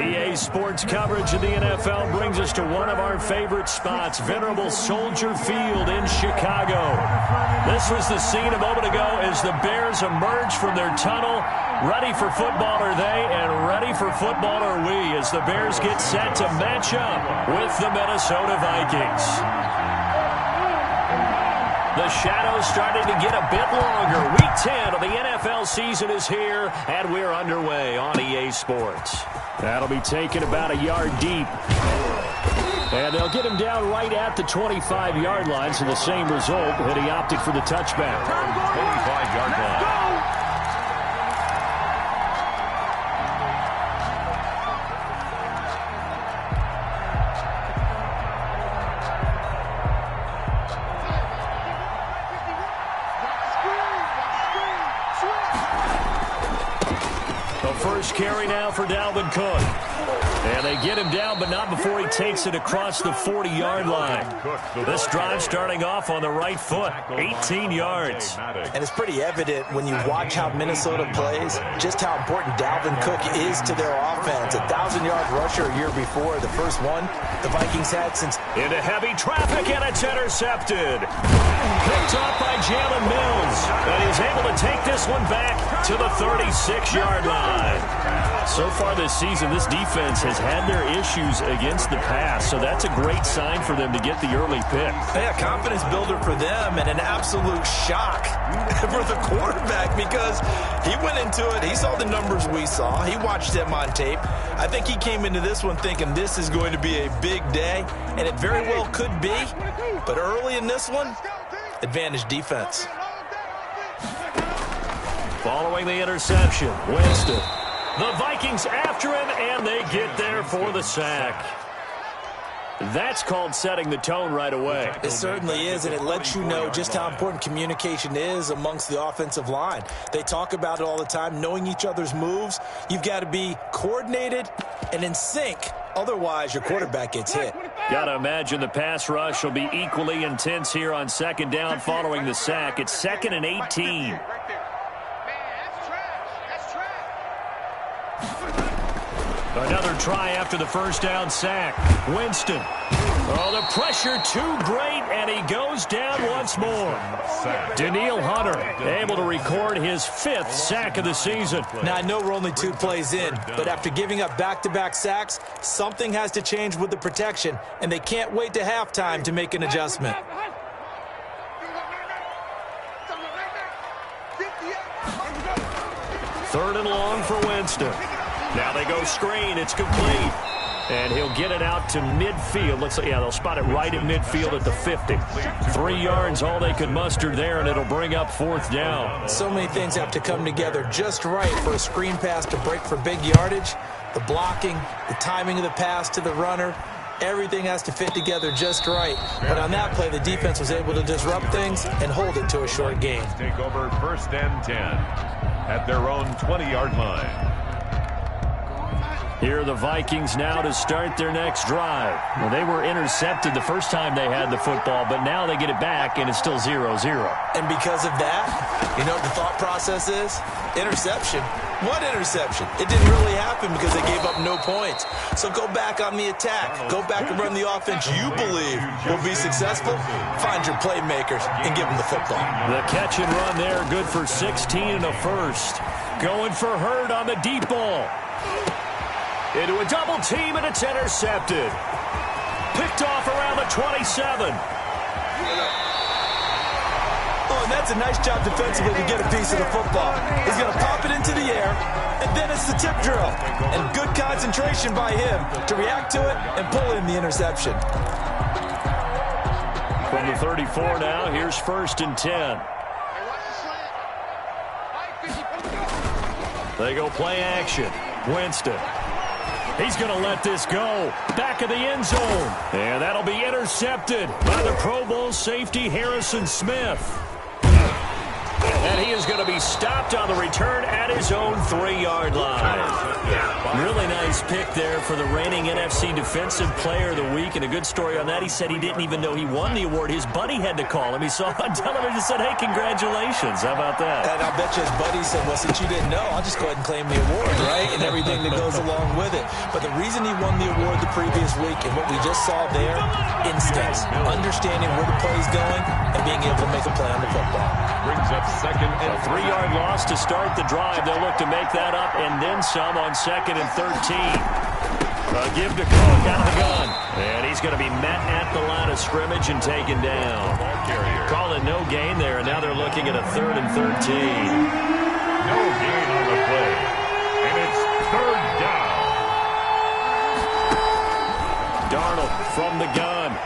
EA Sports coverage of the NFL brings us to one of our favorite spots, venerable Soldier Field in Chicago. This was the scene a moment ago as the Bears emerged from their tunnel. Ready for football are they, and ready for football are we, as the Bears get set to match up with the Minnesota Vikings. The shadows starting to get a bit longer. Week 10 of the NFL season is here, and we're underway on EA Sports. That'll be taken about a yard deep. And they'll get him down right at the 25-yard line, so the same result, and he opted for the touchback. 25-yard line. First carry now for Dalvin Cook. And they get him down, but not before he takes it across the 40-yard line. This drive starting off on the right foot, 18 yards. And it's pretty evident when you watch how Minnesota plays, just how important Dalvin Cook is to their offense. 1,000-yard rusher a year before, the first one the Vikings had since. Into heavy traffic, and it's intercepted. Picked off by Jalen Mills. And he's able to take this one back to the 36-yard line. So far this season, this defense has had their issues against the pass, so that's a great sign for them to get the early pick. Yeah, confidence builder for them, and an absolute shock for the quarterback because he went into it. He saw the numbers we saw. He watched them on tape. I think he came into this one thinking this is going to be a big day, and it very well could be. But early in this one, advantage defense. Following the interception, Winston. The Vikings after him, and they get there for the sack. That's called setting the tone right away. It certainly is, and it lets you know just how important communication is amongst the offensive line. They talk about it all the time, knowing each other's moves. You've got to be coordinated and in sync. Otherwise, your quarterback gets hit. Got to imagine the pass rush will be equally intense here on second down following the sack. It's 2nd and 18. Another try after the first down sack. Winston. Oh, the pressure too great, and he goes down once more. Danielle Hunter able to record his 5th sack of the season. Now, I know we're only 2 plays in, but after giving up back-to-back sacks, something has to change with the protection, and they can't wait to halftime to make an adjustment. Third and long for Winston. Now they go screen. It's complete. And he'll get it out to midfield. Looks like, yeah, they'll spot it right at midfield at the 50. 3 yards, all they could muster there, and it'll bring up 4th down. So many things have to come together just right for a screen pass to break for big yardage. The blocking, the timing of the pass to the runner, everything has to fit together just right. But on that play, the defense was able to disrupt things and hold it to a short gain. Take over 1st and 10 at their own 20-yard line. Here are the Vikings now to start their next drive. Well, they were intercepted the first time they had the football, but now they get it back, and it's still 0-0. And because of that, you know what the thought process is? Interception. What interception? It didn't really happen because they gave up no points. So go back on the attack. Go back and run the offense you believe will be successful. Find your playmakers and give them the football. The catch and run there, good for 16 and a first. Going for Hurd on the deep ball. Into a double team, and it's intercepted. Picked off around the 27. Oh, and that's a nice job defensively to get a piece of the football. He's going to pop it into the air, and then it's the tip drill. And good concentration by him to react to it and pull in the interception. From the 34 now, here's 1st and 10. They go play action. Winston. He's going to let this go. Back of the end zone. And that'll be intercepted by the Pro Bowl safety Harrison Smith. And he is going to be stopped on the return at his own 3-yard line. Really nice pick there for the reigning NFC Defensive Player of the Week. And a good story on that. He said he didn't even know he won the award. His buddy had to call him. He saw it on television and said, hey, congratulations. How about that? And I bet you his buddy said, well, since you didn't know, I'll just go ahead and claim the award, right? And everything that goes along with it. But the reason he won the award the previous week and what we just saw there, instincts, understanding where the play's going and being able to make a play on the football. Brings up second and a 3-yard loss to start the drive. They'll look to make that up and then some on 2nd and 13. Give to Cook out of the gun. And he's going to be met at the line of scrimmage and taken down. Calling no gain there, and now they're looking at a 3rd and 13. No gain on the play. And it's 3rd down. Darnold from the gun.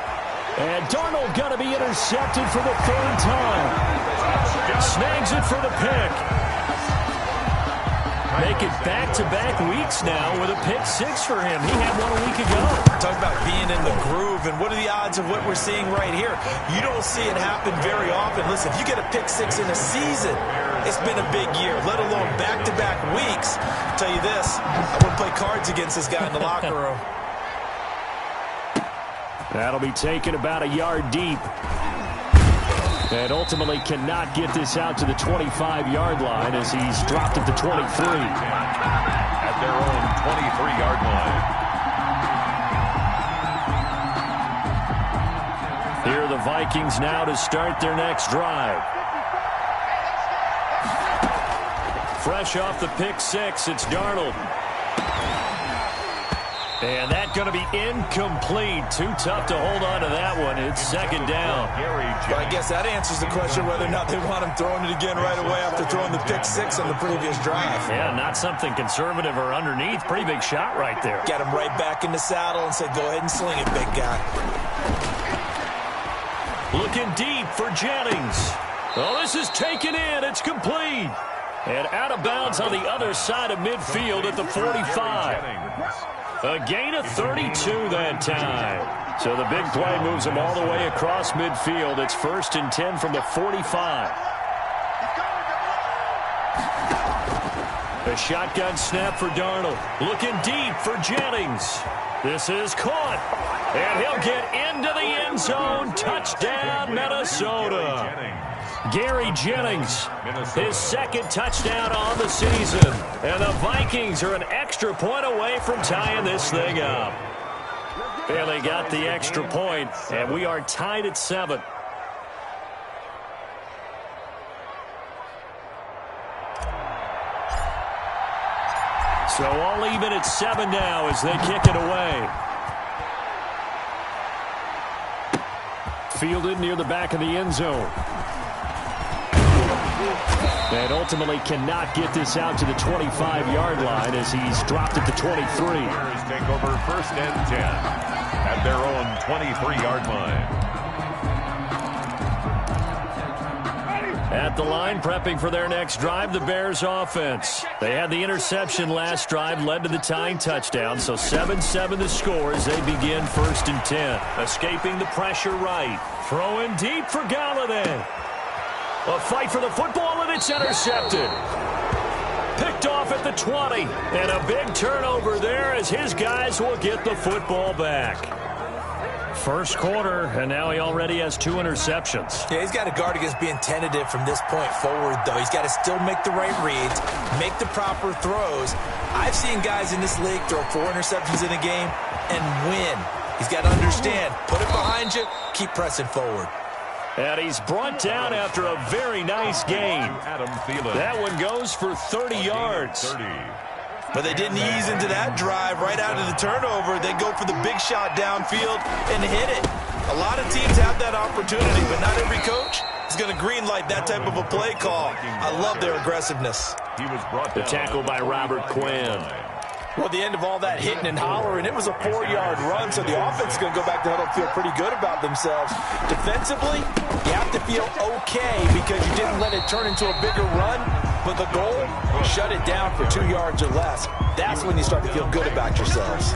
And Darnold going to be intercepted for the 3rd time. Snags it for the pick. Make it back-to-back weeks now with a pick 6 for him. He had one a week ago. Talk about being in the groove, and what are the odds of what we're seeing right here? You don't see it happen very often. Listen, if you get a pick 6 in a season, it's been a big year, let alone back-to-back weeks. I'll tell you this, I wouldn't play cards against this guy in the locker room. That'll be taken about a yard deep. And ultimately cannot get this out to the 25-yard line as he's dropped at the 23. At their own 23-yard line. Here are the Vikings now to start their next drive. Fresh off the pick 6, it's Darnold. And that's going to be incomplete. Too tough to hold on to that one. It's 2nd down. Well, I guess that answers the question whether or not they want him throwing it again right away after throwing the pick 6 on the previous drive. Yeah, not something conservative or underneath. Pretty big shot right there. Got him right back in the saddle and said, go ahead and sling it, big guy. Looking deep for Jennings. Oh, this is taken in. It's complete. And out of bounds on the other side of midfield at the 45. A gain of 32 that time. So the big play moves them all the way across midfield. It's 1st and 10 from the 45. A shotgun snap for Darnold. Looking deep for Jennings. This is caught. And he'll get into the end zone. Touchdown, Minnesota. Gary Jennings, his 2nd touchdown on the season. And the Vikings are an extra point away from tying this thing up. Bailey got the extra point, and we are tied at 7. So all even at 7 now as they kick it away. Fielded near the back of the end zone. And ultimately cannot get this out to the 25-yard line as he's dropped at the 23. Bears take over 1st and 10 at their own 23-yard line. At the line, prepping for their next drive, the Bears offense. They had the interception last drive, led to the tying touchdown, so 7-7 the score as they begin 1st and 10. Escaping the pressure right. Throwing deep for Galladay. A fight for the football, and it's intercepted. Picked off at the 20. And a big turnover there as his guys will get the football back. First quarter, and now he already has 2 interceptions. Yeah, he's got to guard against being tentative from this point forward, though. He's got to still make the right reads, make the proper throws. I've seen guys in this league throw 4 interceptions in a game and win. He's got to understand, put it behind you, keep pressing forward. And he's brought down after a very nice game. That one goes for 30 yards. But they didn't ease into that drive right out of the turnover. They go for the big shot downfield and hit it. A lot of teams have that opportunity, but not every coach is going to greenlight that type of a play call. I love their aggressiveness. The tackle by Robert Quinn. Well, the end of all that hitting and hollering, it was a 4-yard run, so the offense is going to go back to huddle, feel pretty good about themselves. Defensively, you have to feel okay because you didn't let it turn into a bigger run, but the goal, shut it down for 2 yards or less. That's when you start to feel good about yourselves.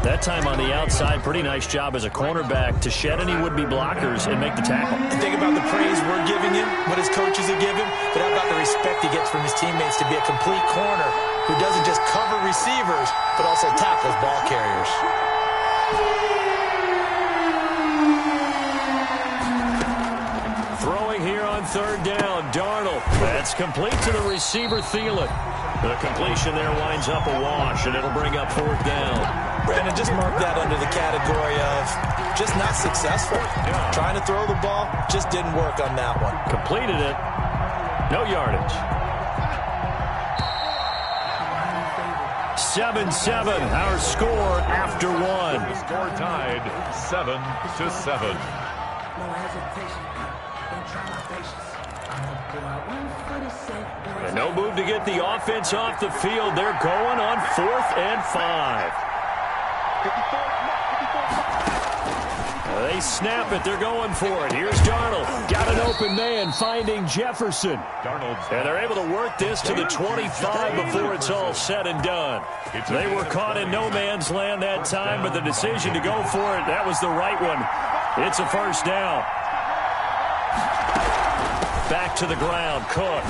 That time on the outside, pretty nice job as a cornerback to shed any would-be blockers and make the tackle. And think about the praise we're giving him, what his coaches are giving, but how about the respect he gets from his teammates to be a complete corner who doesn't just cover receivers, but also tackles ball carriers. Throwing here on third down, Darnold. That's complete to the receiver, Thielen. The completion there winds up a wash, and it'll bring up fourth down. Brandon, just mark that under the category of just not successful. Trying to throw the ball, just didn't work on that one. Completed it. No yardage. 7-7, our score after one. The score tied 7-7. And no move to get the offense off the field. They're going on 4th and 5. They snap it. They're going for it. Here's Darnold. Got an open man, finding Jefferson. And they're able to work this to the 25 before it's all said and done. They were caught in no man's land that time, but the decision to go for it, that was the right one. It's a first down. Back to the ground, Cook.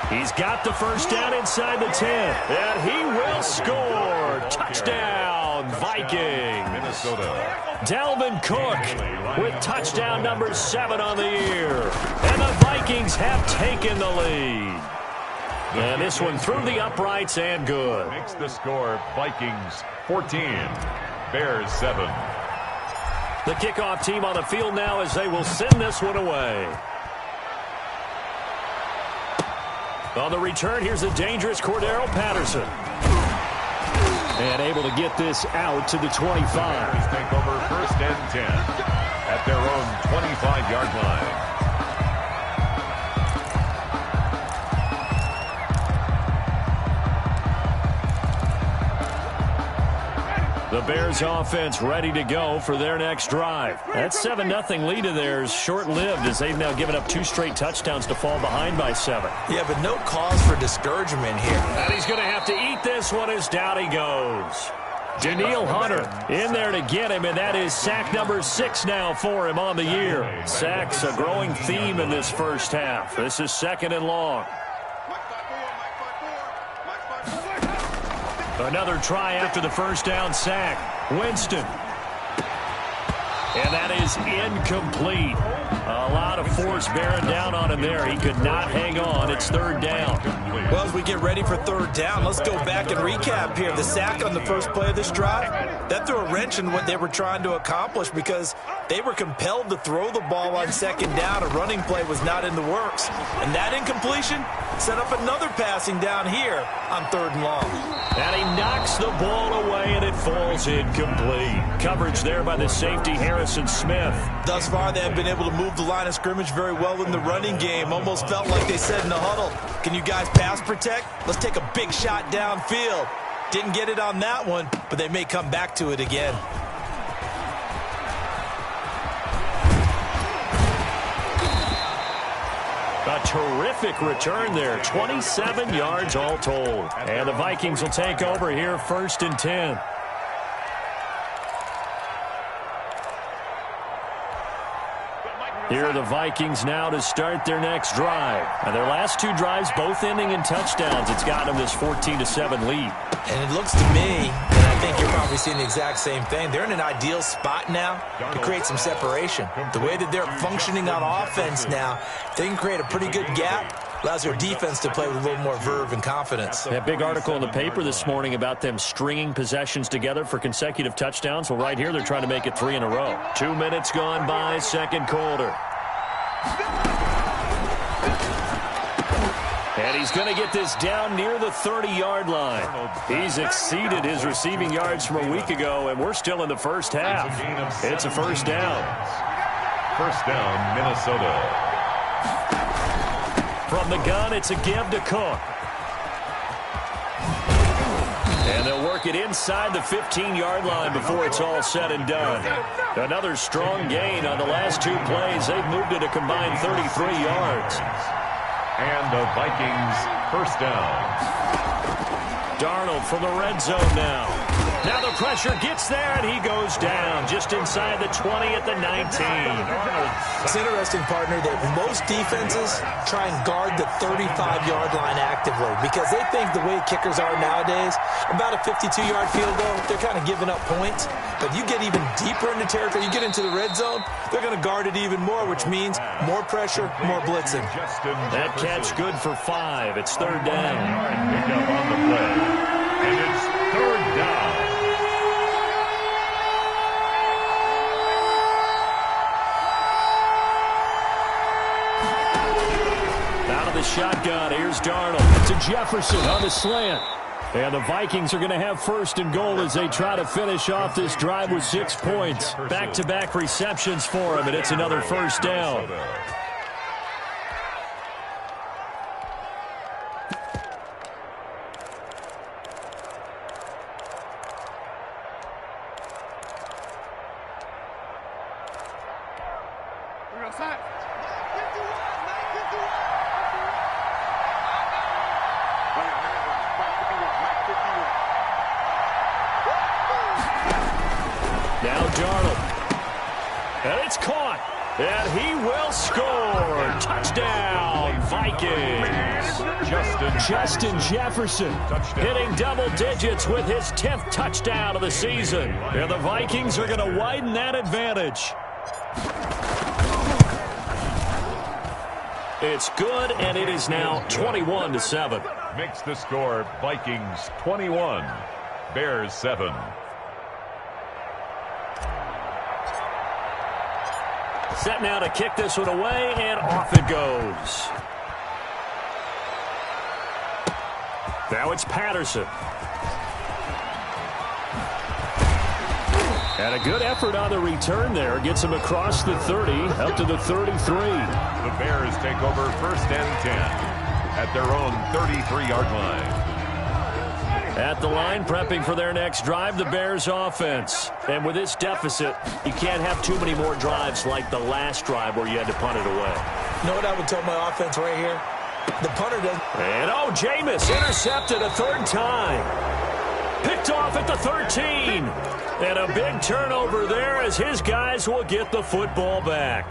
He's got the first down inside the 10, and he will score. Touchdown, Vikings. Minnesota. Dalvin Cook with touchdown number 7 on the year. And the Vikings have taken the lead. And this one through the uprights and good. Makes the score Vikings 14, Bears 7. The kickoff team on the field now as they will send this one away. On the return, here's the dangerous Cordero Patterson. And able to get this out to the 25. Bears take over 1st and 10 at their own 25-yard line. The Bears offense ready to go for their next drive. That 7-0 lead of theirs short-lived as they've now given up 2 straight touchdowns to fall behind by 7. Yeah, but no cause for discouragement here. And he's going to have to eat this one as down he goes. Danielle Hunter in there to get him, and that is sack number 6 now for him on the year. Sacks a growing theme in this first half. This is 2nd and long. Another try after the first down sack. Winston. And that is incomplete. A lot of force bearing down on him there. He could not hang on. It's 3rd down. Well, as we get ready for 3rd down, let's go back and recap here. The sack on the first play of this drive, that threw a wrench in what they were trying to accomplish because they were compelled to throw the ball on 2nd down. A running play was not in the works. And that incompletion set up another passing down here on 3rd and long. And he knocks the ball away, and it falls incomplete. Coverage there by the safety, Harrison Smith. Thus far, they have been able to move the line of scrimmage very well in the running game. Almost felt like they said in the huddle, can you guys pass protect? Let's take a big shot downfield. Didn't get it on that one, but they may come back to it again. A terrific return there. 27 yards all told. And the Vikings will take over here 1st and 10. Here are the Vikings now to start their next drive. And their last 2 drives both ending in touchdowns. It's gotten them this 14-7 lead. And it looks to me, and I think you're probably seeing the exact same thing, they're in an ideal spot now to create some separation. The way that they're functioning on offense now, they can create a pretty good gap. Allows their defense to play with a little more verve and confidence. That big article in the paper this morning about them stringing possessions together for consecutive touchdowns. Well, right here, they're trying to make it 3 in a row. 2 minutes gone by, 2nd quarter. And he's going to get this down near the 30-yard line. He's exceeded his receiving yards from a week ago, and we're still in the first half. It's a first down. First down, Minnesota. From the gun, it's a give to Cook. And they'll work it inside the 15-yard line before it's all said and done. Another strong gain on the last 2 plays. They've moved it a combined 33 yards. And the Vikings first down. Darnold from the red zone now. Now the pressure gets there, and he goes down just inside the 20 at the 19. It's interesting, partner, that most defenses try and guard the 35-yard line actively because they think the way kickers are nowadays, about a 52-yard field goal, they're kind of giving up points. But you get even deeper into territory, you get into the red zone, they're going to guard it even more, which means more pressure, more blitzing. That catch good for 5. It's third down. Pick up on the play. And it's third down. Out of the shotgun, here's Darnold to Jefferson on the slant. And the Vikings are going to have first and goal as they try to finish off this drive with 6 points. Back-to-back receptions for him, and it's another first down. Now Darnold. And it's caught. And he will score. Touchdown, Vikings. Justin Jefferson hitting double digits with his 10th touchdown of the season. And the Vikings are going to widen that advantage. It's good, and it is now 21-7. Makes the score Vikings 21, Bears 7. Set now to kick this one away, and off it goes. Now it's Patterson. And a good effort on the return there. Gets him across the 30, up to the 33. The Bears take over first and 10 at their own 33-yard line. At the line, prepping for their next drive, the Bears offense. And with this deficit, you can't have too many more drives like the last drive where you had to punt it away. You know what I would tell my offense right here? The punter doesn't. And Jameis intercepted a third time. Picked off at the 13. And a big turnover there as his guys will get the football back.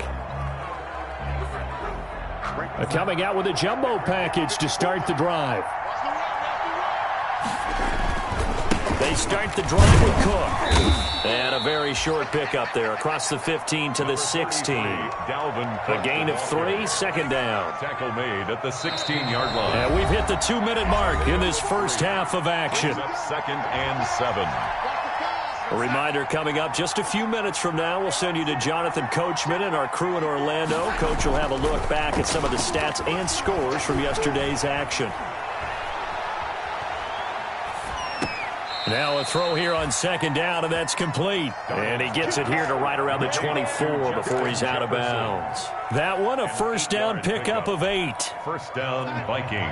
Coming out with a jumbo package to start the drive. They start the drive with Cook. And a very short pickup there across the 15 to the 16. A gain of 3, second down. Tackle made at the 16-yard line. And we've hit the 2-minute mark in this first half of action. Second and 7. A reminder coming up just a few minutes from now, we'll send you to Jonathan Coachman and our crew in Orlando. Coach will have a look back at some of the stats and scores from yesterday's action. Now a throw here on second down, and that's complete. And he gets it here to right around the 24 before he's out of bounds. That one, a first down pickup of 8. First down, Vikings.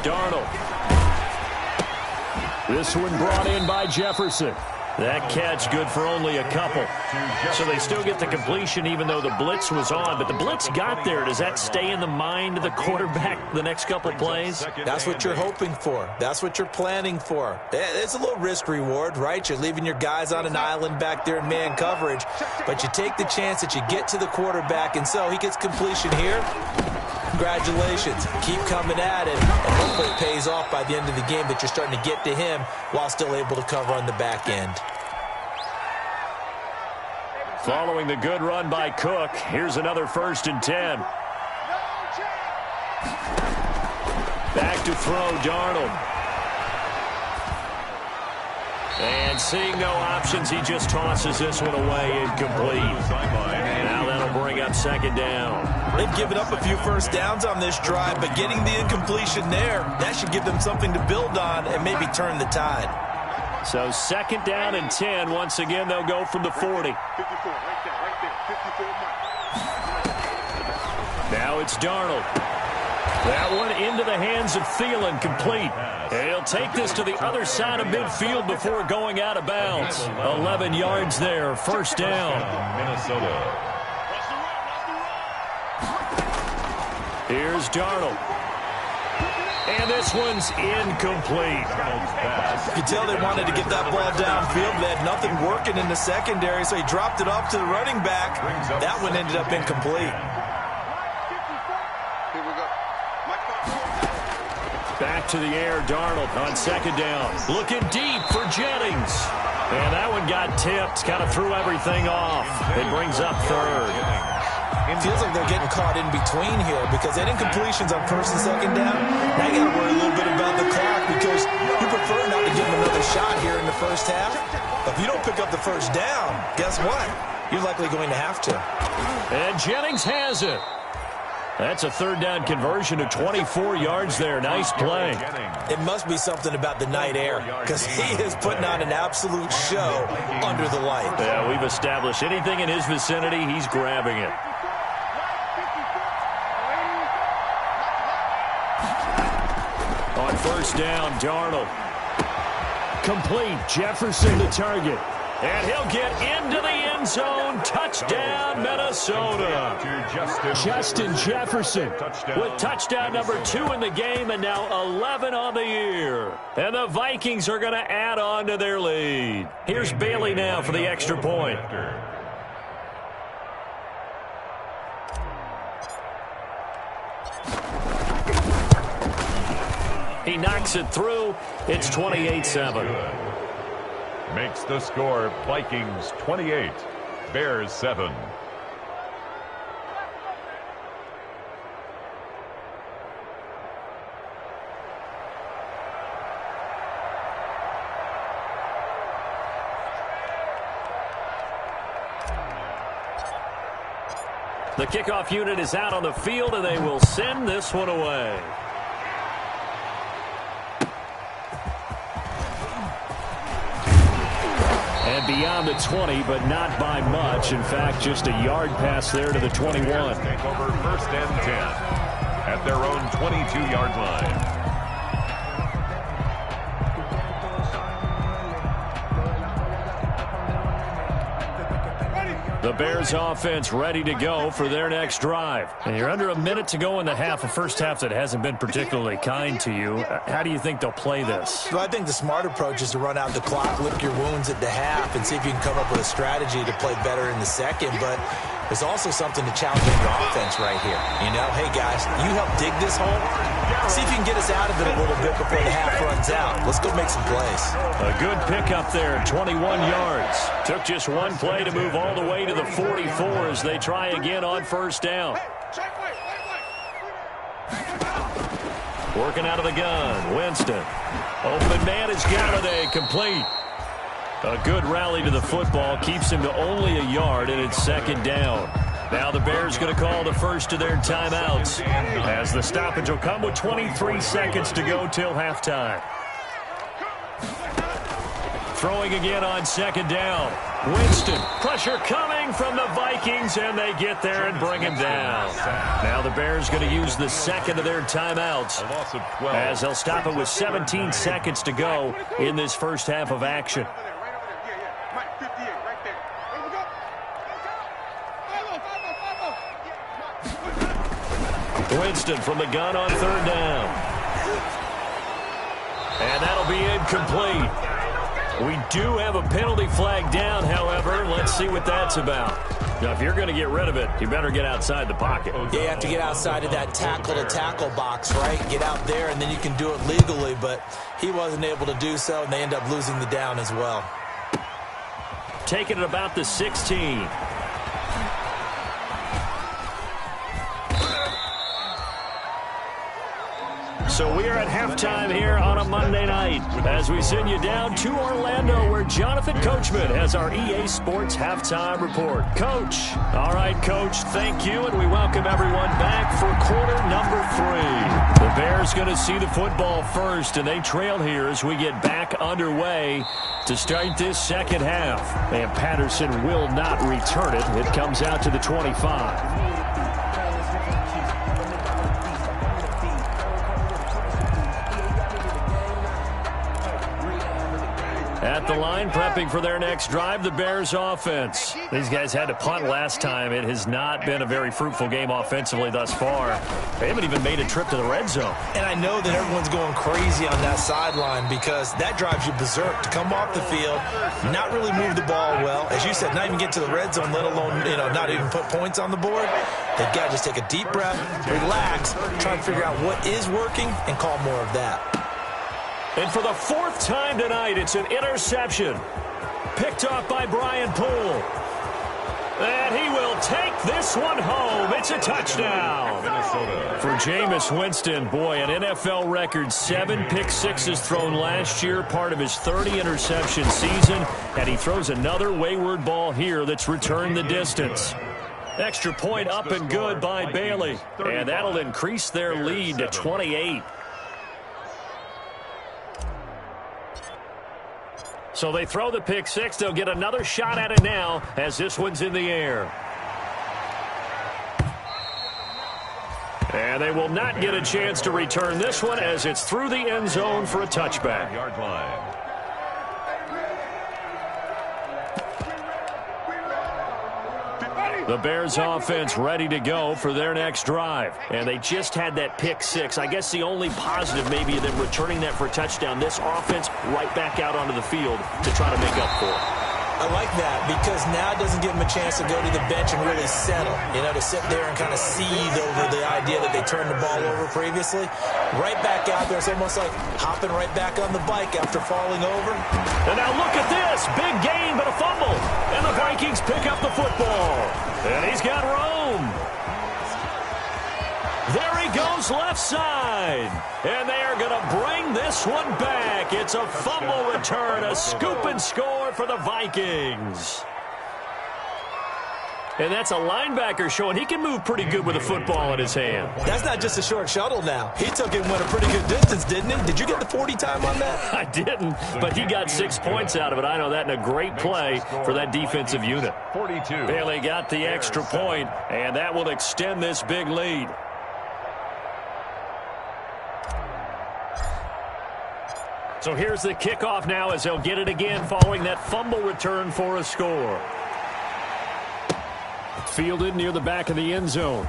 Darnold. This one brought in by Jefferson. That catch good for only a couple. So they still get the completion even though the blitz was on. But the blitz got there. Does that stay in the mind of the quarterback the next couple plays? That's what you're hoping for. That's what you're planning for. It's a little risk reward, right? You're leaving your guys on an island back there in man coverage. But you take the chance that you get to the quarterback. And so he gets completion here. Congratulations. Keep coming at it. And hopefully it pays off by the end of the game that you're starting to get to him while still able to cover on the back end. Following the good run by Cook, here's another first and 10. Back to throw, Darnold. And seeing no options, he just tosses this one away incomplete. Now that'll bring up second down. They've given up a few first downs on this drive, but getting the incompletion there, that should give them something to build on and maybe turn the tide. So second down and 10. Once again, they'll go from the 40. Now it's Darnold. That one into the hands of Thielen, complete. And he'll take this to the other side of midfield before going out of bounds. 11 yards there, first down. Minnesota. Here's Darnold. And this one's incomplete. You could tell they wanted to get that ball downfield. They had nothing working in the secondary, so he dropped it off to the running back. That one ended up incomplete. Back to the air, Darnold on second down. Looking deep for Jennings. And that one got tipped, kind of threw everything off. It brings up third. It feels like they're getting caught in between here because that incompletions on first and second down. Now you got to worry a little bit about the clock because you prefer not to give them another shot here in the first half. If you don't pick up the first down, guess what? You're likely going to have to. And Jennings has it. That's a third down conversion of 24 yards there. Nice play. It must be something about the night air because he is putting on an absolute show under the light. Yeah, we've established anything in his vicinity, he's grabbing it. On first down, Darnold. Complete. Jefferson the target. And he'll get into the end zone. Touchdown, Minnesota. Justin Jefferson with touchdown number 2 in the game and now 11 on the year. And the Vikings are going to add on to their lead. Here's Bailey now for the extra point. He knocks it through. It's 28-7. Makes the score Vikings 28, Bears 7. The kickoff unit is out on the field, and they will send this one away. And beyond the 20, but not by much. In fact, just a yard pass there to the 21. Take over first and 10 at their own 22-yard line. The Bears offense ready to go for their next drive. And you're under a minute to go in the half, a first half that hasn't been particularly kind to you. How do you think they'll play this? Well, I think the smart approach is to run out the clock, lick your wounds at the half, and see if you can come up with a strategy to play better in the second. But there's also something to challenge your offense right here. You know, hey, guys, you help dig this hole. See if you can get us out of it a little bit before the half runs out. Let's go make some plays. A good pickup there, 21 yards. Took just one play to move all the way to the 44 as they try again on first down. Working out of the gun, Winston. Open man is Galladay, complete. A good rally to the football keeps him to only a yard, and it's second down. Now the Bears going to call the first of their timeouts as the stoppage will come with 23 seconds to go till halftime. Throwing again on second down. Winston, pressure coming from the Vikings, and they get there and bring him down. Now the Bears going to use the second of their timeouts as they'll stop it with 17 seconds to go in this first half of action. Winston from the gun on third down. And that'll be incomplete. We do have a penalty flag down, however. Let's see what that's about. Now, if you're going to get rid of it, you better get outside the pocket. Yeah, you have to get outside of that tackle-to-tackle box, right? Get out there, and then you can do it legally. But he wasn't able to do so, and they end up losing the down as well. Taking it about the 16. So we are at halftime here on a Monday night as we send you down to Orlando where Jonathan Coachman has our EA Sports Halftime Report. Coach. All right, Coach, thank you, and we welcome everyone back for quarter number 3. The Bears going to see the football first, and they trail here as we get back underway to start this second half. And Patterson will not return it. It comes out to the 25. At the line, prepping for their next drive, the Bears offense. These guys had to punt last time. It has not been a very fruitful game offensively thus far. They haven't even made a trip to the red zone. And I know that everyone's going crazy on that sideline because that drives you berserk to come off the field, not really move the ball well. As you said, not even get to the red zone, let alone, not even put points on the board. They've got to just take a deep breath, relax, try to figure out what is working, and call more of that. And for the fourth time tonight, it's an interception. Picked off by Brian Poole. And he will take this one home. It's a touchdown. For Jameis Winston, boy, an NFL record 7 pick-sixes thrown last year, part of his 30-interception season. And he throws another wayward ball here that's returned the distance. Extra point up and good by Bailey. And that'll increase their lead to 28. So they throw the pick six. They'll get another shot at it now as this one's in the air. And they will not get a chance to return this one as it's through the end zone for a touchback. Yard line. The Bears offense ready to go for their next drive. And they just had that pick six. I guess the only positive maybe of them returning that for a touchdown. This offense right back out onto the field to try to make up for it. I like that because now it doesn't give them a chance to go to the bench and really settle, to sit there and kind of seethe over the idea that they turned the ball over previously. Right back out there, it's almost like hopping right back on the bike after falling over. And now look at this, big gain but a fumble. And the Vikings pick up the football. And he's got Rome. There he goes left side. And they are going to bring this one back. It's a fumble return, a scoop and score for the Vikings. And that's a linebacker showing he can move pretty good with a football in his hand. That's not just a short shuttle now. He took it and went a pretty good distance, didn't he? Did you get the 40 time on that? I didn't, but he got 6 points out of it. I know that, and a great play for that defensive unit. 42. Bailey got the extra point, and that will extend this big lead. So here's the kickoff now as they'll get it again following that fumble return for a score. Fielded near the back of the end zone.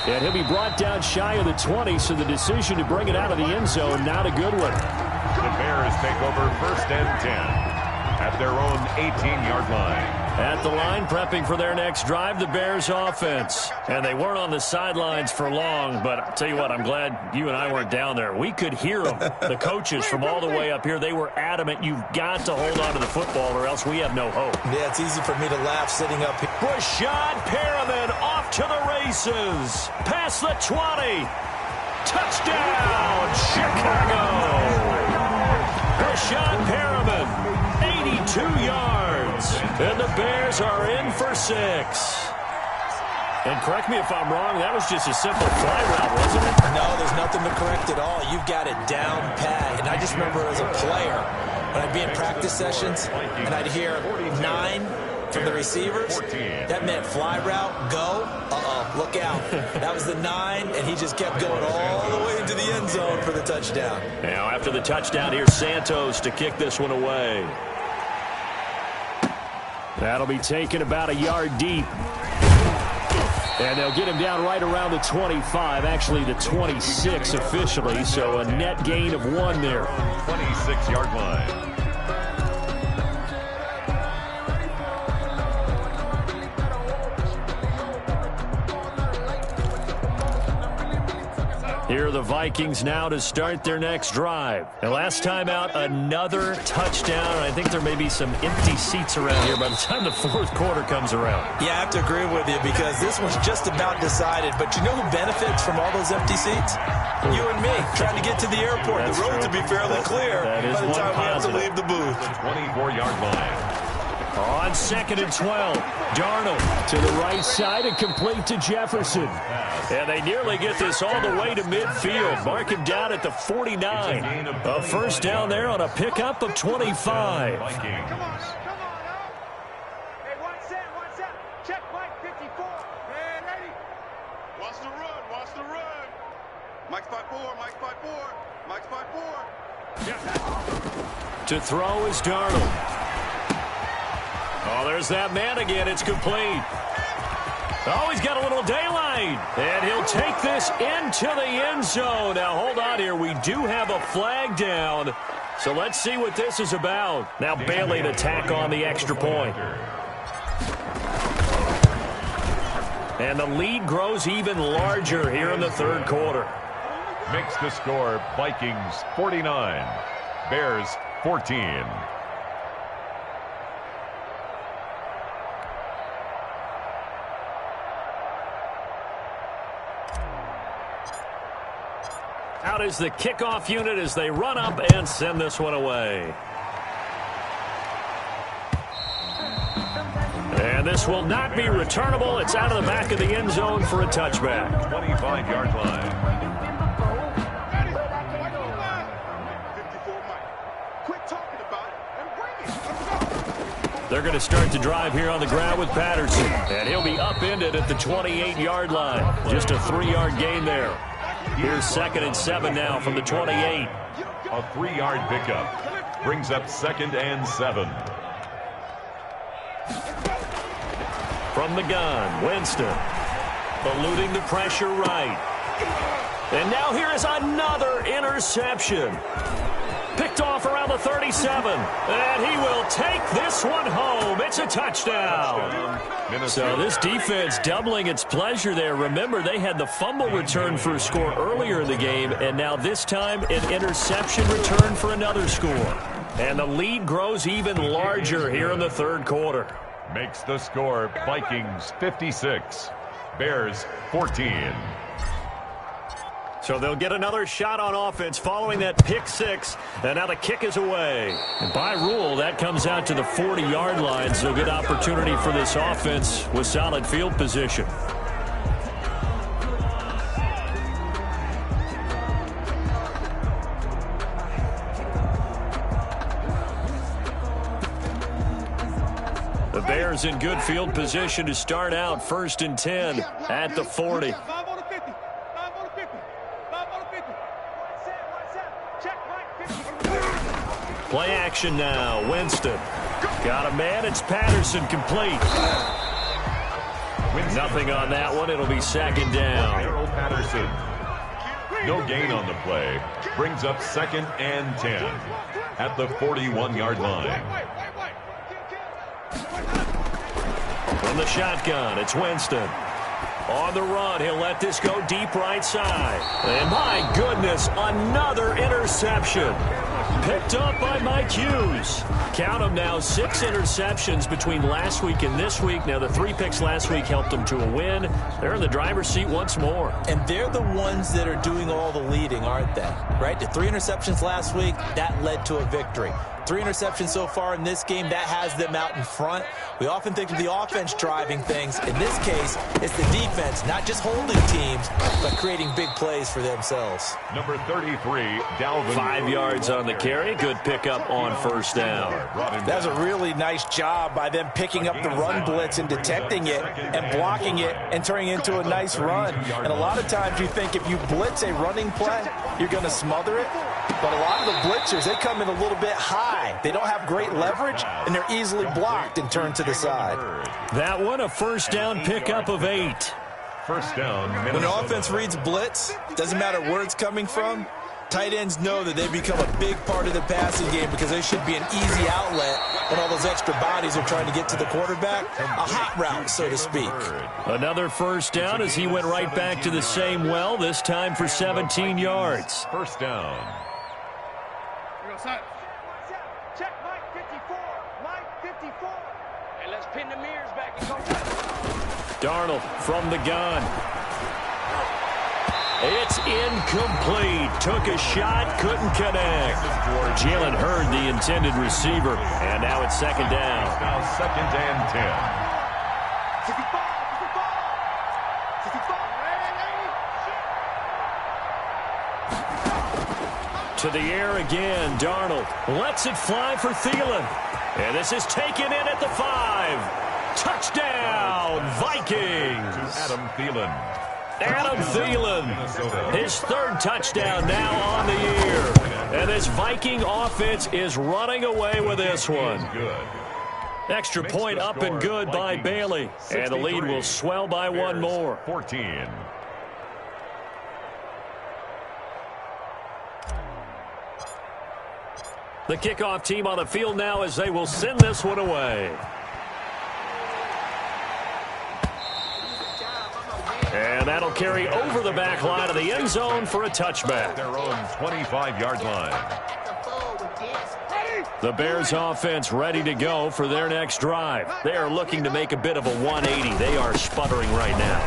And he'll be brought down shy of the 20, so the decision to bring it out of the end zone, not a good one. The Bears take over 1st and 10 at their own 18-yard line. At the line, prepping for their next drive, the Bears offense. And they weren't on the sidelines for long, but I'll tell you what, I'm glad you and I weren't down there. We could hear them. The coaches from all the way up here, they were adamant, you've got to hold on to the football or else we have no hope. Yeah, it's easy for me to laugh sitting up here. Rashad Perriman off to the races. Past the 20. Touchdown, Chicago. Rashad Perriman, 82 yards. And the Bears are in for 6. And correct me if I'm wrong, that was just a simple fly route, wasn't it? No, there's nothing to correct at all. You've got it down pat. And I just remember as a player, when I'd be in practice sessions, and I'd hear 9 from the receivers, that meant fly route, go, look out. That was the 9, and he just kept going all the way into the end zone for the touchdown. Now after the touchdown, here's Santos to kick this one away. That'll be taken about a yard deep. And they'll get him down right around the 25, actually the 26 officially, so a net gain of 1 there. 26-yard line. Here are the Vikings now to start their next drive. And last time out, another touchdown. I think there may be some empty seats around here by the time the 4th quarter comes around. Yeah, I have to agree with you because this one's just about decided. But you know who benefits from all those empty seats? You and me, trying to get to the airport. That's the roads true. will be fairly clear by the time we have to positive. leave the booth. 24-yard line. On 2nd and 12, Darnold to the right side and complete to Jefferson. And they nearly get this all the way to midfield. Mark him down at the 49. A first down there on a pickup of 25. Vikings. Come on. Hey, one set. Check Mike 54. Hey, ready. Watch the run. Mike's 5-4. Mike's 5-4. To throw is Darnold. Oh, there's that man again. It's complete. Oh, he's got a little daylight. And he'll take this into the end zone. Now, hold on here. We do have a flag down. So let's see what this is about. Now, Bailey to tack on the extra point. And the lead grows even larger here in the third quarter. Makes the score Vikings 49, Bears 14. Out is the kickoff unit as they run up and send this one away. And this will not be returnable. It's out of the back of the end zone for a touchback. 25-yard line. They're going to start the drive here on the ground with Patterson. And he'll be upended at the 28-yard line. Just a 3-yard gain there. Here's 2nd and 7 now from the 28. A 3-yard pickup. Brings up 2nd and 7. From the gun, Winston. Eluding the pressure right. And now here is another interception. Picked off around the 37. And he will take this one home. It's a touchdown. So this defense doubling its pleasure there. Remember, they had the fumble return for a score earlier in the game. And now this time an interception return for another score. And the lead grows even larger here in the third quarter. Makes the score Vikings 56, Bears 14. So they'll get another shot on offense following that pick six. And now the kick is away. And by rule, that comes out to the 40-yard line. So good opportunity for this offense with solid field position. The Bears in good field position to start out 1st and 10 at the 40. Play action now. Winston. Got a man. It's Patterson complete. Nothing on that one. It'll be 2nd down. Patterson. No gain on the play. Brings up 2nd and 10 at the 41-yard line. From the shotgun, it's Winston. On the run, he'll let this go deep right side. And my goodness, another interception. Picked up by Mike Hughes. Count them now, 6 interceptions between last week and this week. Now, the 3 picks last week helped them to a win. They're in the driver's seat once more. And they're the ones that are doing all the leading, aren't they? Right? The 3 interceptions last week, that led to a victory. 3 interceptions so far in this game, that has them out in front. We often think of the offense driving things. In this case, it's the defense, not just holding teams, but creating big plays for themselves. Number 33, Dalvin. 5 yards on the carry. Good pickup on 1st down. That was a really nice job by them picking up the run blitz and detecting it and blocking it and turning it into a nice run. And a lot of times you think if you blitz a running play, you're going to smother it. But a lot of the blitzers, they come in a little bit high. They don't have great leverage, and they're easily blocked and turned to the side. That one, a 1st down pickup of 8. 1st down, Minnesota. When the offense reads blitz, doesn't matter where it's coming from, tight ends know that they become a big part of the passing game because they should be an easy outlet when all those extra bodies are trying to get to the quarterback. A hot route, so to speak. Another 1st down as he went right back to the same well, this time for 17 yards. 1st down. Check Mike 54. Mike 54. And let's pin the mirrors back and go. Darnold from the gun. It's incomplete. Took a shot, couldn't connect. Jalen Hurd, the intended receiver. And now it's 2nd down. Now 2nd and 10. To the air again, Darnold lets it fly for Thielen. And this is taken in at the 5. Touchdown, Vikings. Adam Thielen. Adam Thielen, his third touchdown now on the year. And this Viking offense is running away with this one. Extra point up and good by Bailey. And the lead will swell by one more. 14. The kickoff team on the field now as they will send this one away. And that'll carry over the back line of the end zone for a touchback. Their own 25-yard line. The Bears offense ready to go for their next drive. They are looking to make a bit of a 180. They are sputtering right now.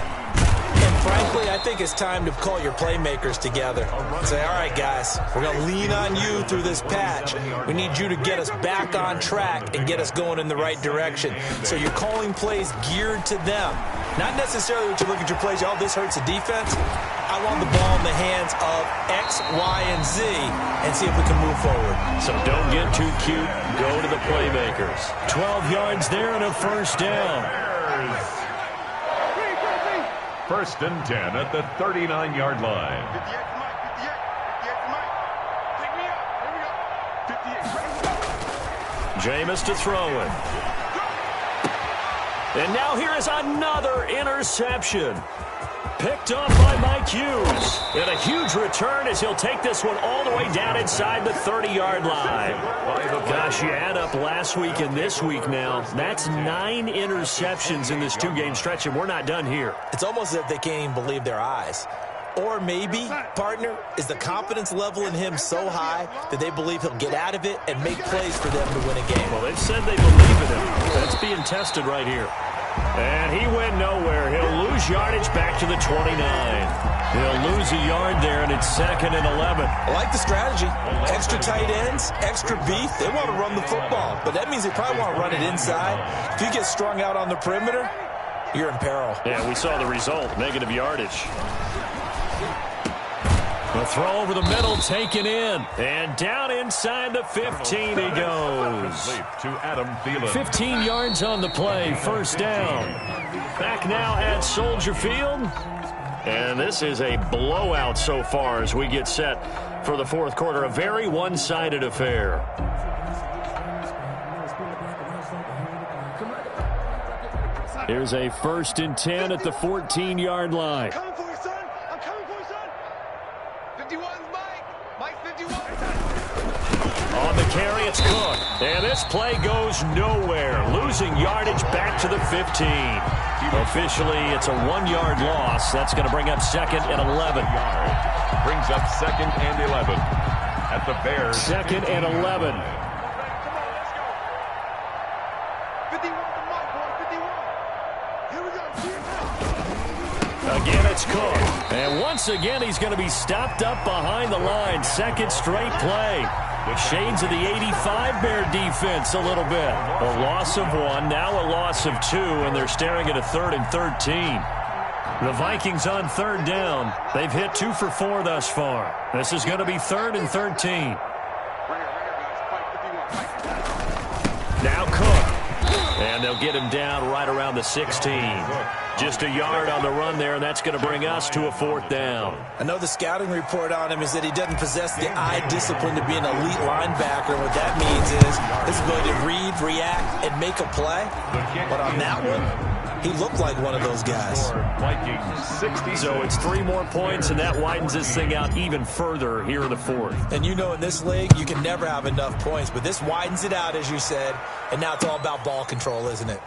And frankly, I think it's time to call your playmakers together. Say, all right, guys, we're going to lean on you through this patch. We need you to get us back on track and get us going in the right direction. So you're calling plays geared to them. Not necessarily when you look at your plays, oh, this hurts the defense. I want the ball in the hands of X, Y, and Z and see if we can move forward. So don't get too cute. Go to the playmakers. 12 yards there and a first down. First and 10 at the 39-yard line. Jameis to throw it. And now here is another interception. Picked off by Mike Hughes. And a huge return as he'll take this one all the way down inside the 30-yard line. Gosh, you add up last week and this week now. That's 9 interceptions in this two-game stretch, and we're not done here. It's almost as if they can't even believe their eyes. Or maybe, partner, is the confidence level in him so high that they believe he'll get out of it and make plays for them to win a game. Well, they've said they believe in him. That's being tested right here. And he went nowhere. He'll lose yardage back to the 29. He'll lose a yard there, and it's 2nd and 11. I like the strategy. Extra tight ends, extra beef. They want to run the football, but that means they probably want to run it inside. If you get strung out on the perimeter, you're in peril. Yeah, we saw the result, negative yardage. The throw over the middle, taken in. And down inside the 15 he goes. To Adam Thielen. 15 yards on the play, first down. Back now at Soldier Field. And this is a blowout so far as we get set for the fourth quarter. A very one-sided affair. Here's a 1st and 10 at the 14-yard line. On the carry, it's Cook. And this play goes nowhere. Losing yardage back to the 15. Officially, it's a 1-yard loss. That's going to bring up 2nd and 11. Brings up 2nd and 11 at the Bears. 2nd and 11. Again, it's Cook. And once again, he's going to be stopped up behind the line. 2nd straight play. Shades of the 85 Bear defense a little bit. A loss of 1, now a loss of 2, and they're staring at a 3rd and 13. The Vikings on 3rd down. They've hit 2 for 4 thus far. This is going to be 3rd and 13. Now Cook. And they'll get him down right around the 16. Just a yard on the run there, and that's going to bring us to a 4th down. I know the scouting report on him is that he doesn't possess the eye discipline to be an elite linebacker. And what that means is his ability to read, react, and make a play. But on that one, he looked like one of those guys. So it's 3 more points, and that widens this thing out even further here in the 4th. And you know in this league, you can never have enough points. But this widens it out, as you said. And now it's all about ball control, isn't it?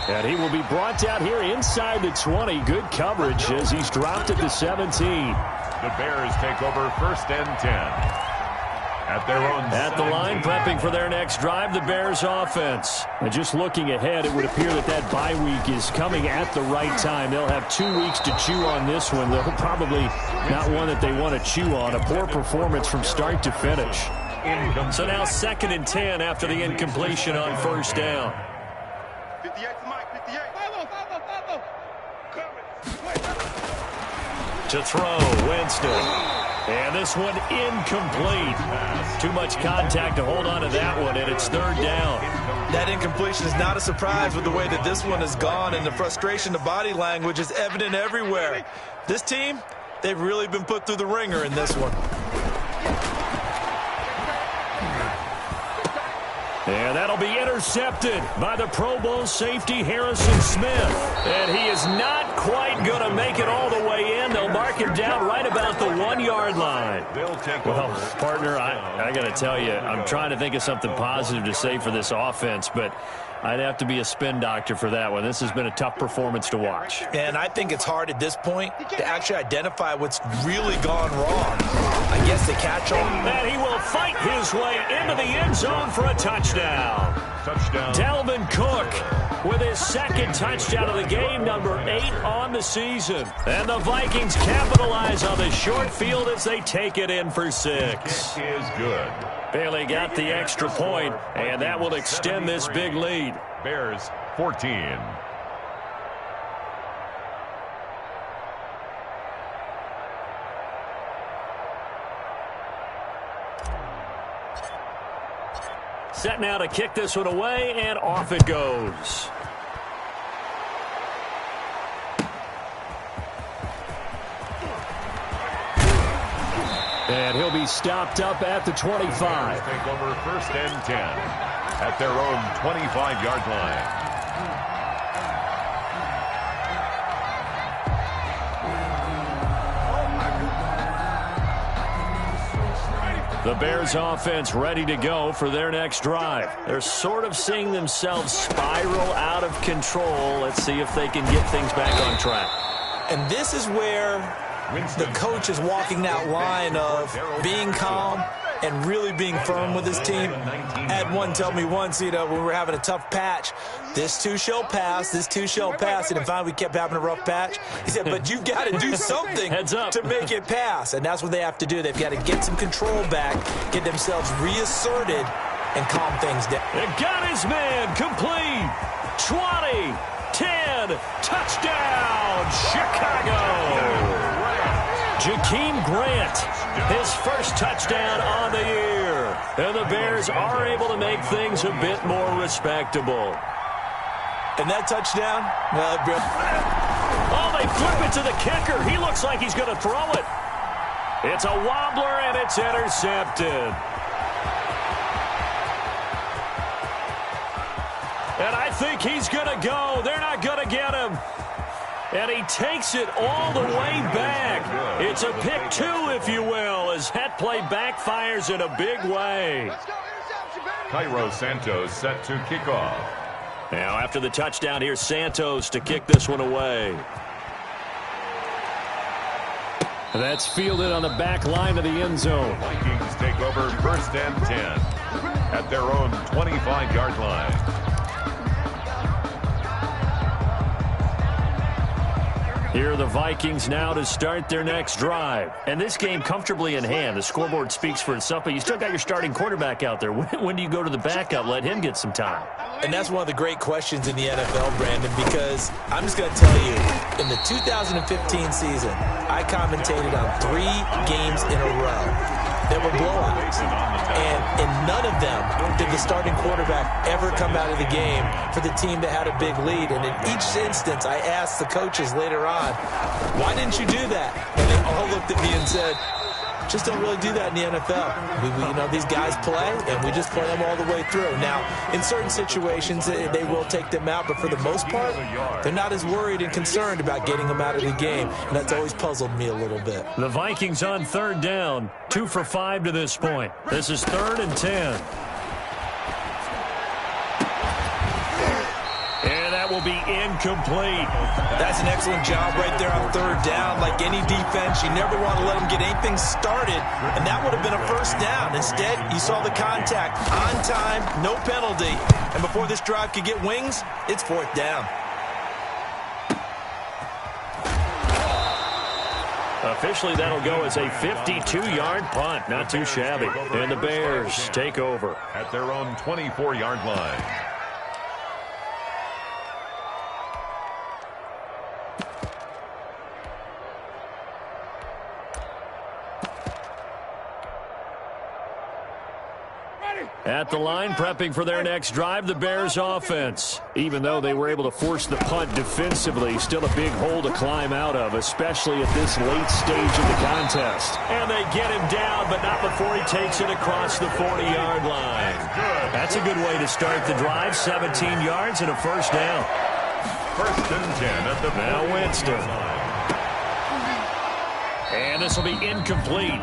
And he will be brought down here inside the 20. Good coverage as he's dropped at the 17. The Bears take over 1st and 10. At their own at the line, prepping for their next drive, the Bears offense. And just looking ahead, it would appear that that bye week is coming at the right time. They'll have 2 weeks to chew on this one. They'll probably not one that they want to chew on. A poor performance from start to finish. So now 2nd and 10 after the incompletion on 1st down. To throw, Winston. And this one incomplete. Too much contact to hold on to that one, and it's third down. That incompletion is not a surprise with the way that this one has gone, and the frustration, the body language is evident everywhere. This team, they've really been put through the ringer in this one. And that'll be intercepted by the Pro Bowl safety Harrison Smith. And he is not quite going to make it all the way in. They'll mark him down right about the 1-yard line. Well, partner, I got to tell you, I'm trying to think of something positive to say for this offense, but I'd have to be a spin doctor for that one. This has been a tough performance to watch. And I think it's hard at this point to actually identify what's really gone wrong. I guess the catch-all. And he will fight his way into the end zone for a touchdown. Dalvin Cook with his second touchdown of the game, number 8 on the season. And the Vikings capitalize on the short field as they take it in for 6. Is good. Bailey got the extra point, and that will extend this big lead. Bears 14. Set now to kick this one away, and off it goes. And he'll be stopped up at the 25. Take over first and 10 at their own 25-yard line. The Bears offense ready to go for their next drive. They're sort of seeing themselves spiral out of control. Let's see if they can get things back on track. And this is where the coach is walking that line of being calm and really being firm with his team. I had one tell me once, when we were having a tough patch, this too shall pass, this too shall pass. And finally we kept having a rough patch. He said, but you've got to do something to make it pass. And that's what they have to do. They've got to get some control back, get themselves reasserted, and calm things down. They got his man complete. 20, 10, touchdown, Chicago. Jakeem Grant, his first touchdown on the year. And the Bears are able to make things a bit more respectable. And that touchdown, oh, they flip it to the kicker. He looks like he's going to throw it. It's a wobbler, and it's intercepted. And I think he's going to go. They're not going to get him. And he takes it all the way back. It's a pick 2, if you will, as that play backfires in a big way. Cairo Santos set to kick off. Now, after the touchdown, here's Santos to kick this one away. That's fielded on the back line of the end zone. Vikings take over first and 10 at their own 25-yard line. Here are the Vikings now to start their next drive. And this game comfortably in hand. The scoreboard speaks for itself, but you still got your starting quarterback out there. When do you go to the backup? Let him get some time. And that's one of the great questions in the NFL, Brandon, because I'm just going to tell you, in the 2015 season, I commentated on 3 games in a row that were blowouts. And in none of them did the starting quarterback ever come out of the game for the team that had a big lead. And in each instance, I asked the coaches later on, why didn't you do that? And they all looked at me and said, just don't really do that in the NFL. These guys play, and we just play them all the way through. Now, in certain situations, they will take them out, but for the most part, they're not as worried and concerned about getting them out of the game, and that's always puzzled me a little bit. The Vikings on third down, 2 for 5 to this point. This is 3rd and 10. Will be incomplete. That's an excellent job right there on third down. Like any defense, you never want to let them get anything started, and that would have been a first down. Instead, you saw the contact on time, no penalty, and before this drive could get wings, it's 4th down. Officially, that'll go as a 52-yard punt. Not too shabby. And the Bears take over at their own 24-yard line. At the line, prepping for their next drive, the Bears offense. Even though they were able to force the punt defensively, still a big hole to climb out of, especially at this late stage of the contest. And they get him down, but not before he takes it across the 40-yard line. That's a good way to start the drive, 17 yards and a first down. First and 10 at the now Winston. And this will be incomplete.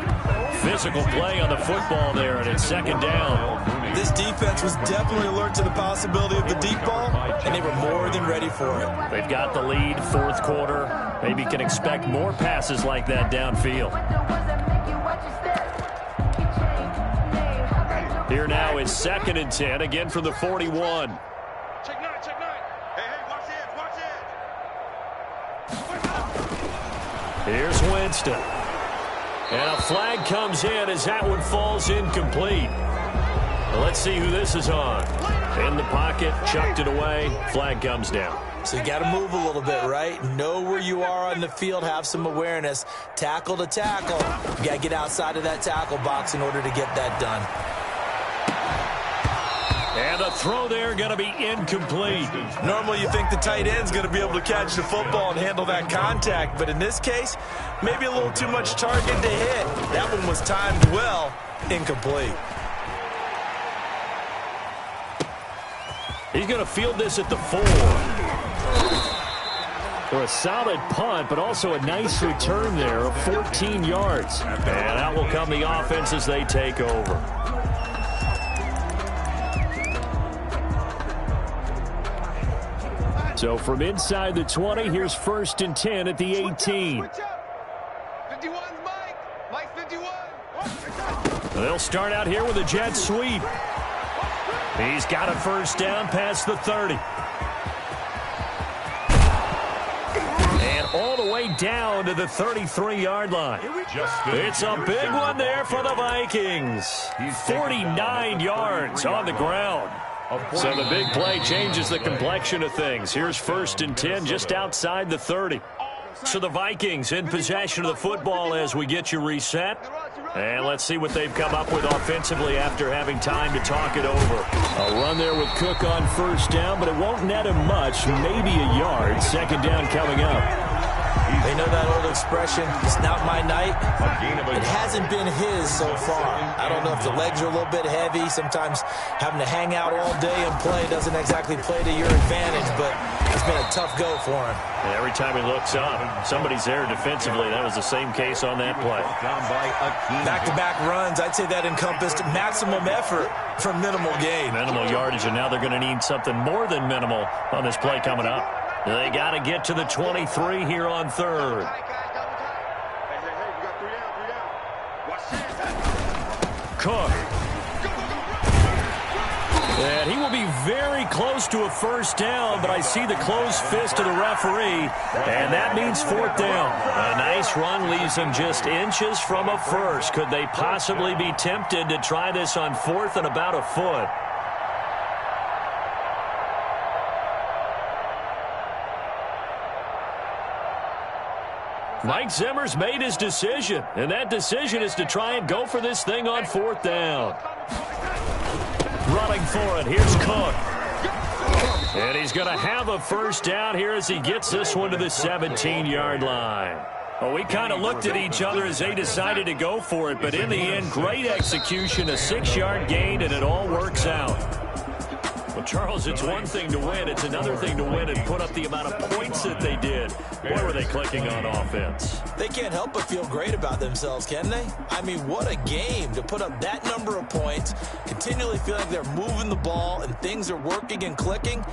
Physical play on the football there, and it's second down. This defense was definitely alert to the possibility of the deep ball, and they were more than ready for it. They've got the lead, fourth quarter. Maybe can expect more passes like that downfield. Here now is second and 10, again from the 41. Check nine. Hey, watch it. Here's Winston. And a flag comes in as that one falls incomplete. Well, let's see who this is on. In the pocket, chucked it away, flag comes down. So you got to move a little bit, right? Know where you are on the field, have some awareness. Tackle to tackle. You got to get outside of that tackle box in order to get that done. And the throw there going to be incomplete. Normally you think the tight end's going to be able to catch the football and handle that contact, but in this case, maybe a little too much target to hit. That one was timed well, incomplete. He's going to field this at the 4. For a solid punt, but also a nice return there of 14 yards. And out will come the offense as they take over. So from inside the 20, here's first and 10 at the 18. 51, Mike 51. They'll start out here with a jet sweep. He's got a first down past the 30. And all the way down to the 33-yard line. It's a big one there for the Vikings. 49 yards on the ground. So the big play changes the complexion of things. Here's first and 10 just outside the 30. So the Vikings in possession of the football as we get you reset. And let's see what they've come up with offensively after having time to talk it over. A run there with Cook on first down, but it won't net him much, maybe a yard. Second down coming up. They know that old expression, it's not my night. It hasn't been his so far. I don't know if the legs are a little bit heavy. Sometimes having to hang out all day and play doesn't exactly play to your advantage, but it's been a tough go for him. And every time he looks up, somebody's there defensively. That was the same case on that play. Back-to-back runs, I'd say that encompassed maximum effort for minimal gain. Minimal yardage, and now they're going to need something more than minimal on this play coming up. They got to get to the 23 here on third. Cook. And he will be very close to a first down, but I see the closed fist of the referee, and that means fourth down. A nice run leaves them just inches from a first. Could they possibly be tempted to try this on fourth and about a foot? Mike Zimmer's made his decision, and that decision is to try and go for this thing on fourth down. Running for it, here's Cook. And he's going to have a first down here as he gets this one to the 17-yard line. Well, we kind of looked at each other as they decided to go for it, but in the end, great execution, a 6-yard gain, and it all works out. Well, Charles, it's one thing to win. It's another thing to win and put up the amount of points that they did. Boy, were they clicking on offense. They can't help but feel great about themselves, can they? I mean, what a game to put up that number of points, continually feel like they're moving the ball and things are working and clicking.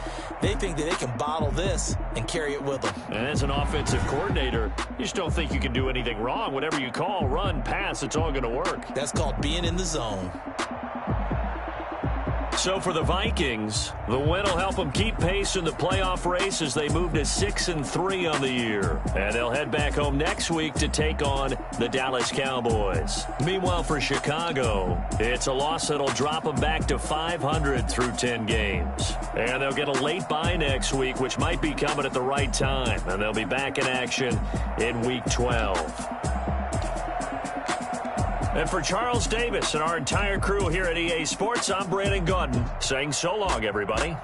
They think that they can bottle this and carry it with them. And as an offensive coordinator, you just don't think you can do anything wrong. Whatever you call, run, pass, it's all going to work. That's called being in the zone. So for the Vikings, the win will help them keep pace in the playoff race as they move to 6-3 on the year. And they'll head back home next week to take on the Dallas Cowboys. Meanwhile, for Chicago, it's a loss that'll drop them back to 500 through 10 games. And they'll get a late bye next week, which might be coming at the right time. And they'll be back in action in Week 12. And for Charles Davis and our entire crew here at EA Sports, I'm Brandon Gaudin saying so long, everybody.